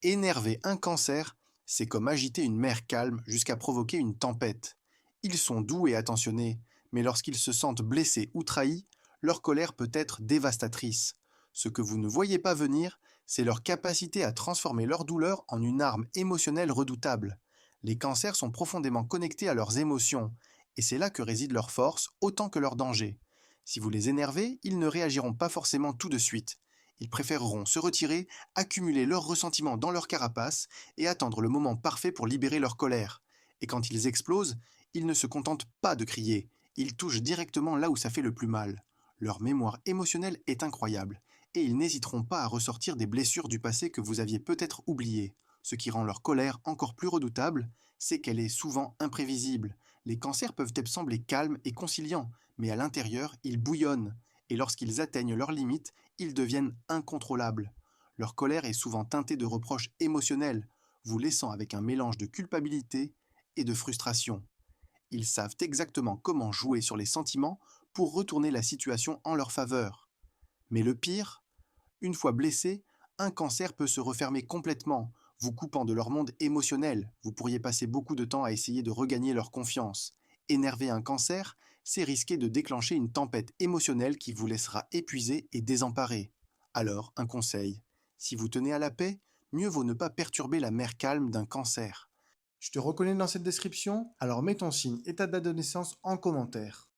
Énerver un cancer, c'est comme agiter une mer calme jusqu'à provoquer une tempête. Ils sont doux et attentionnés, mais lorsqu'ils se sentent blessés ou trahis, leur colère peut être dévastatrice. Ce que vous ne voyez pas venir, c'est leur capacité à transformer leur douleur en une arme émotionnelle redoutable. Les cancers sont profondément connectés à leurs émotions, et c'est là que réside leur force autant que leur danger. Si vous les énervez, ils ne réagiront pas forcément tout de suite. Ils préféreront se retirer, accumuler leurs ressentiments dans leur carapace et attendre le moment parfait pour libérer leur colère. Et quand ils explosent, ils ne se contentent pas de crier, ils touchent directement là où ça fait le plus mal. Leur mémoire émotionnelle est incroyable, et ils n'hésiteront pas à ressortir des blessures du passé que vous aviez peut-être oubliées. Ce qui rend leur colère encore plus redoutable, c'est qu'elle est souvent imprévisible. Les cancers peuvent sembler calmes et conciliants, mais à l'intérieur, ils bouillonnent, et lorsqu'ils atteignent leurs limites, ils deviennent incontrôlables. Leur colère est souvent teintée de reproches émotionnels, vous laissant avec un mélange de culpabilité et de frustration. Ils savent exactement comment jouer sur les sentiments pour retourner la situation en leur faveur. Mais le pire, une fois blessé, un cancer peut se refermer complètement, vous coupant de leur monde émotionnel. Vous pourriez passer beaucoup de temps à essayer de regagner leur confiance. Énerver un cancer, c'est risquer de déclencher une tempête émotionnelle qui vous laissera épuisé et désemparé. Alors, un conseil. Si vous tenez à la paix, mieux vaut ne pas perturber la mer calme d'un cancer. Je te reconnais dans cette description, alors mets ton signe et ta date de naissance en commentaire.